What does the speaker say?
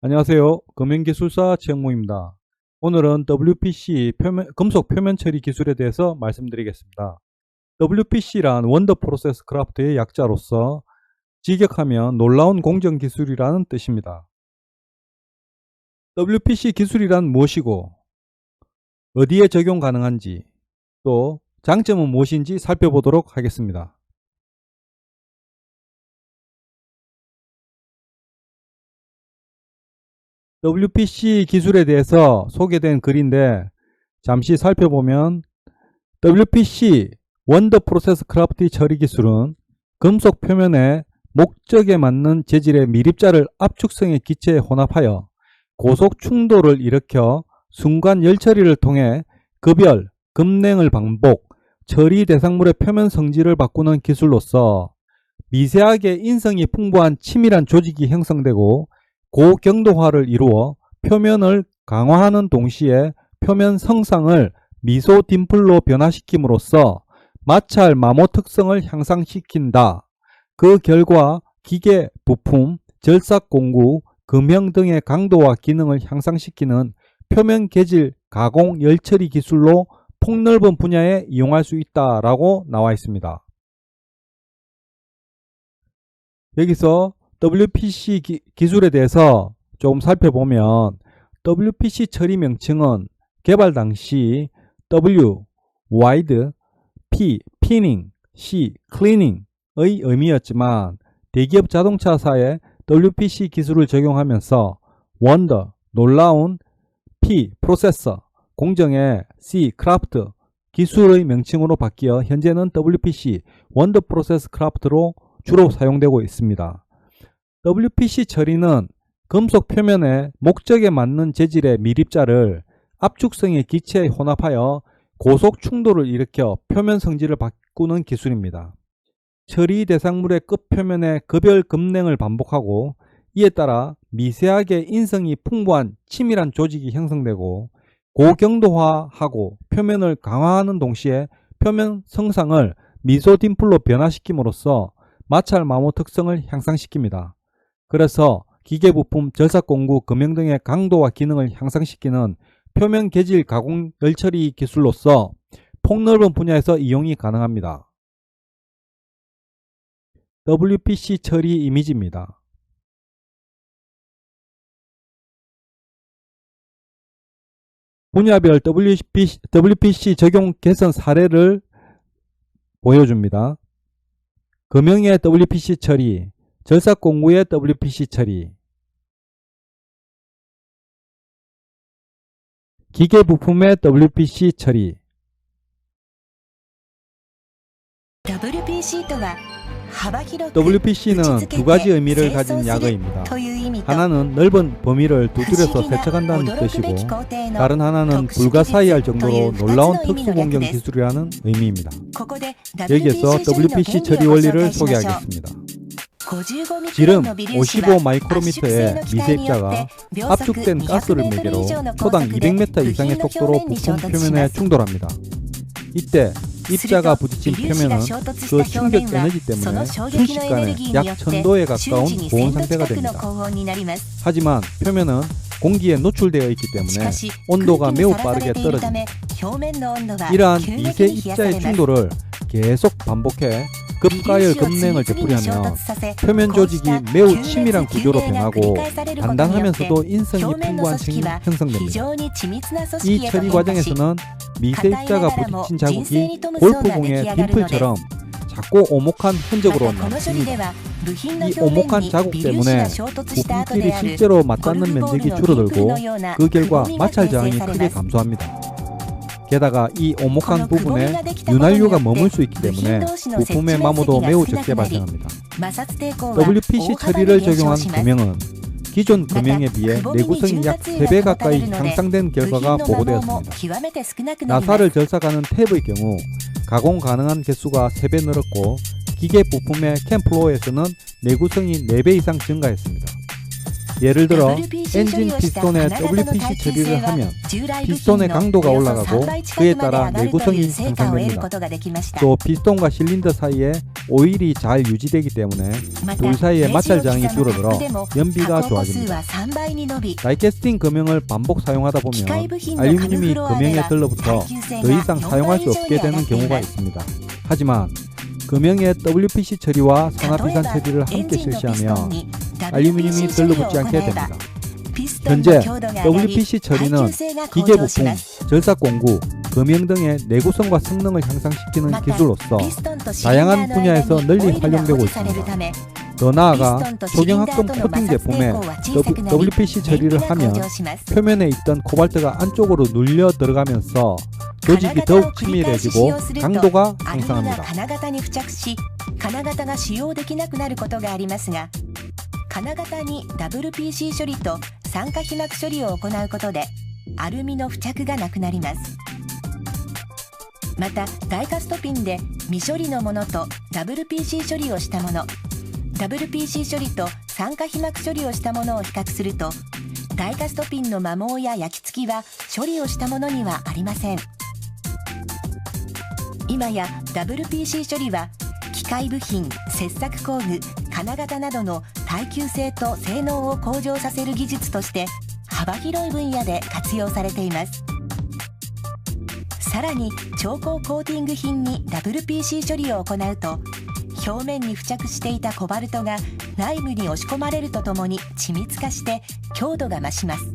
안녕하세요. 금연기술사 최영무입니다. 오늘은 WPC 금속 표면 처리 기술에 대해서 말씀드리겠습니다. WPC란 원더 프로세스 크래프트의 약자로서 직역하면 놀라운 공정 기술이라는 뜻입니다. WPC 기술이란 무엇이고 어디에 적용 가능한지 또 장점은 무엇인지 살펴보도록 하겠습니다. WPC 기술에 대해서 소개된 글인데 잠시 살펴보면 WPC 원더 프로세스 크래프트 처리 기술은 금속 표면에 목적에 맞는 재질의 미립자를 압축성의 기체에 혼합하여 고속 충돌을 일으켜 순간 열 처리를 통해 급열, 급냉을 반복, 처리 대상물의 표면 성질을 바꾸는 기술로서 미세하게 인성이 풍부한 치밀한 조직이 형성되고 고경도화를 이루어 표면을 강화하는 동시에 표면 성상을 미소 딤플로 변화시킴으로써 마찰 마모 특성을 향상시킨다. 그 결과 기계, 부품, 절삭 공구, 금형 등의 강도와 기능을 향상시키는 표면 개질 가공 열처리 기술로 폭넓은 분야에 이용할 수 있다라고 나와 있습니다. 여기서 WPC 기술에 대해서 조금 살펴보면 WPC 처리 명칭은 개발 당시 W, wide, P, pinning, C, cleaning의 의미였지만 대기업 자동차사에 WPC 기술을 적용하면서 wonder, 놀라운, P, processor, 공정의 C, craft, 기술의 명칭으로 바뀌어 현재는 WPC, wonder process craft로 주로 사용되고 있습니다. WPC 처리는 금속 표면에 목적에 맞는 재질의 미립자를 압축성의 기체에 혼합하여 고속 충돌을 일으켜 표면 성질을 바꾸는 기술입니다. 처리 대상물의 끝표면에 급열 급냉을 반복하고 이에 따라 미세하게 인성이 풍부한 치밀한 조직이 형성되고 고경도화하고 표면을 강화하는 동시에 표면 성상을 미소 딤플로 변화시킴으로써 마찰 마모 특성을 향상시킵니다. 그래서 기계부품, 절삭공구, 금형 등의 강도와 기능을 향상시키는 표면 개질 가공 열처리 기술로서 폭넓은 분야에서 이용이 가능합니다. WPC 처리 이미지입니다. 분야별 WPC 적용 개선 사례를 보여줍니다. 금형의 WPC 처리, 절삭공구의 WPC 처리, 기계 부품의 WPC 처리. WPC는 두 가지 의미를 가진 약어입니다. 하나는 넓은 범위를 두드려서 세척한다는 뜻이고 다른 하나는 불가사의할 정도로 놀라운 특수공정 기술이라는 의미입니다. 여기에서 WPC 처리 원리를 소개하겠습니다. 지름 55 마이크로미터의 미세입자가 압축된 가스를 매개로 초당 200m 이상의 속도로 부품 표면에 충돌합니다. 이때 입자가 부딪힌 표면은 그 충격 에너지 때문에 순식간에 약 1000도에 가까운 고온 상태가 됩니다. 하지만 표면은 공기에 노출되어 있기 때문에 온도가 매우 빠르게 떨어집니다. 이러한 미세 입자의 충돌을 계속 반복해 급가열 급냉을 되풀이하면 표면 조직이 매우 치밀한 구조로 변하고 단단하면서도 인성이 풍부한 층이 형성됩니다. 이 처리 과정에서는 미세 입자가 부딪힌 자국이 골프공의 딤플처럼 작고 오목한 흔적으로 남습니다. 이 오목한 자국 때문에 부품끼리 실제로 맞닿는 면적이 줄어들고 그 결과 마찰 저항이 크게 감소합니다. 게다가 이 오목한 부분에 윤활유가 머물 수 있기 때문에 부품의 마모도 매우 적게 발생합니다. WPC 처리를 적용한 금형은 기존 금형에 비해 내구성이 약 3배 가까이 향상된 결과가 보고되었습니다. 나사를 절삭하는 탭의 경우 가공 가능한 개수가 3배 늘었고 기계 부품의 캠플로어에서는 내구성이 4배 이상 증가했습니다. 예를 들어 엔진 피스톤에 WPC 처리를 하면 피스톤의 강도가 올라가고 그에 따라 내구성이 향상됩니다. 또 피스톤과 실린더 사이에 오일이 잘 유지되기 때문에 둘 사이의 마찰장이 줄어들어 연비가 좋아집니다. 다이캐스팅 금형을 반복 사용하다 보면 알루미늄이 금형에 들러붙어 더 이상 사용할 수 없게 되는 경우가 있습니다. 하지만 금형에 WPC 처리와 산화비산 처리를 함께 실시하면 알루미늄이 들러붙지 않게 됩니다. 현재 WPC 처리는 기계부품, 절삭공구, 금형 등의 내구성과 성능을 향상시키는 기술로서 다양한 분야에서 널리 활용되고 있습니다. 더 나아가 조경합금 코팅 제품에 WPC 처리를 하면 표면에 있던 코발트가 안쪽으로 눌려 들어가면서 조직이 더욱 치밀해지고 강도가 향상합니다. 金型が使用できなくなることがありますが、金型に WPC 処理と酸化皮膜処理を行うことでアルミの付着がなくなります。またダイカストピンで未処理のものと WPC 処理をしたもの、 WPC 処理と酸化皮膜処理をしたものを比較すると、ダイカストピンの摩耗や焼き付きは処理をしたものにはありません。今や WPC 処理は機械部品、切削工具、金型などの耐久性と性能を向上させる技術として幅広い分野で活用されています。さらに超高コーティング品に WPC 処理を行うと、表面に付着していたコバルトが内部に押し込まれるとともに緻密化して強度が増します。